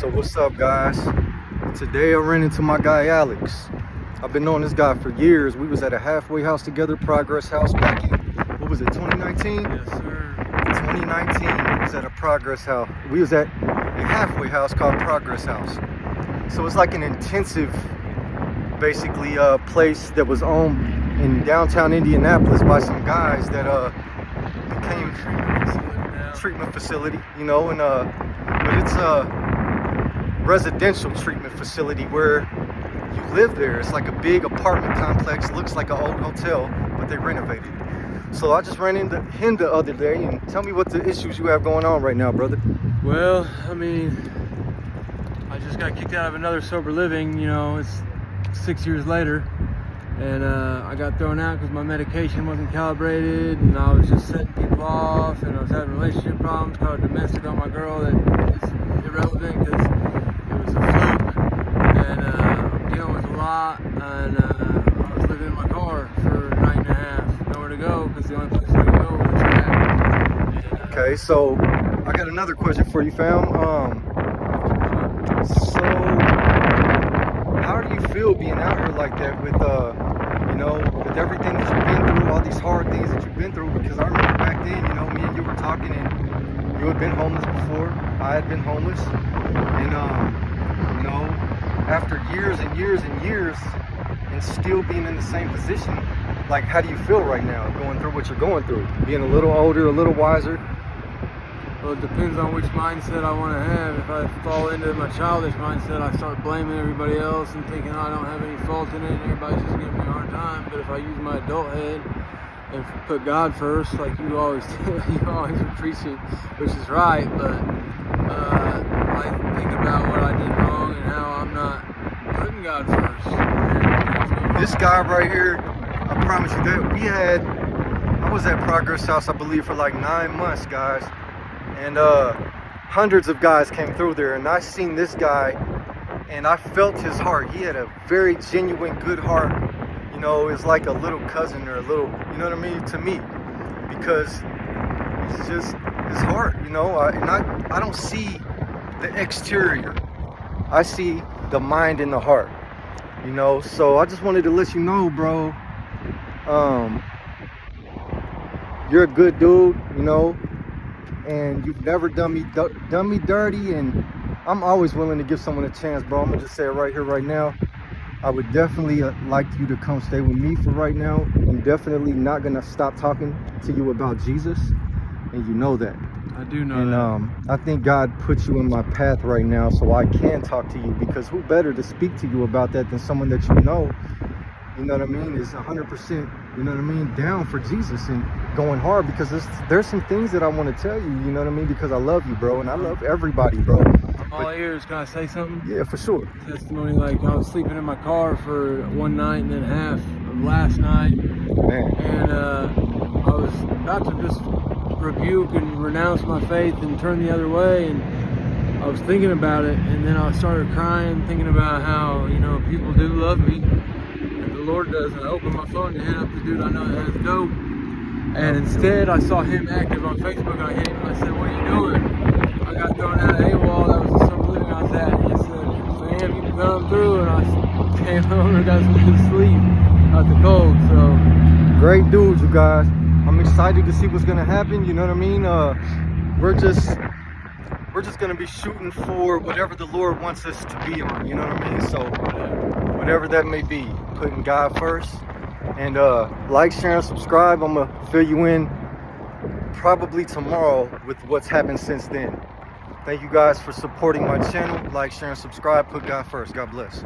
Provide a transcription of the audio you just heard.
So what's up, guys? Today I ran into my guy Alex. I've been knowing this guy for years. We was at a halfway house together, Progress House, back in, what was it, 2019? Yes, sir. 2019, we was at a Progress House. We was at a halfway house called Progress House. So it's like an intensive, basically, place that was owned in downtown Indianapolis by some guys that became treatment facility, you know, and but it's a residential treatment facility where you live there. It's like a big apartment complex, looks like an old hotel, but they renovated. So I just ran into him the other day, and tell me what the issues you have going on right now, brother. Well, I mean, I just got kicked out of another sober living, you know, it's 6 years later, and I got thrown out because my medication wasn't calibrated, and I was just setting people off, and I was having relationship problems, caught domestic on my girl that is irrelevant because it was a fluke, and I'm dealing with a lot, and I was living in my car for a night and a half, nowhere to go because the only place I could go was the track. Okay, so I got another question for you, fam. So how do you feel being out here like that with you know, with everything that you've been through, all these hard things that you've been through? Because I remember back then, you know, me and you were talking, and you had been homeless before. I had been homeless, and you know, after years and years and years, and still being in the same position, like, how do you feel right now, going through what you're going through, being a little older, a little wiser? Well, it depends on which mindset I want to have. If I fall into my childish mindset, I start blaming everybody else and thinking I don't have any fault in it and everybody's just giving me a hard time. But if I use my adult head and put God first, like you always do, you always preach it, which is right, but I think about what I did wrong and how I'm not putting God first. This guy right here, I promise you that I was at Progress House, I believe, for like 9 months, guys. And hundreds of guys came through there, and I seen this guy, and I felt his heart. He had a very genuine, good heart. You know, it's like a little cousin or a little, you know what I mean, to me, because it's just his heart, you know. I don't see the exterior. I see the mind and the heart, you know. So I just wanted to let you know, bro, you're a good dude, you know, and you've never done me dirty, and I'm always willing to give someone a chance, bro. I'm gonna just say it right here, right now. I would definitely like you to come stay with me for right now. I'm definitely not gonna stop talking to you about Jesus, and you know that. I do know and, that. I think God put you in my path right now so I can talk to you, because who better to speak to you about that than someone that you know what I mean, is 100%, you know what I mean, down for Jesus and going hard, because there's some things that I want to tell you, you know what I mean, because I love you, bro, and I love everybody, bro. I'm all ears. Can I say something? Yeah, for sure. Testimony, like I was sleeping in my car for one night and then half of last night. Man. And I was about to just rebuke and renounce my faith and turn the other way, and I was thinking about it, and then I started crying, thinking about how, you know, people do love me. The Lord does, and I opened my phone to hit up the dude I know that has dope, and instead I saw him active on Facebook. I hit him and I said, "What are you doing?" I got thrown out of AWOL. That was the sober living I was at. He said, "Man, you can come through," and I came home and got some good sleep out the cold. So great dude, you guys. I'm excited to see what's gonna happen, you know what I mean. We're just gonna be shooting for whatever the Lord wants us to be on, you know what I mean. So whatever that may be, putting God first. And like, share, and subscribe. I'm gonna fill you in probably tomorrow with what's happened since then. Thank you guys for supporting my channel. Like, share, and subscribe. Put God first. God bless.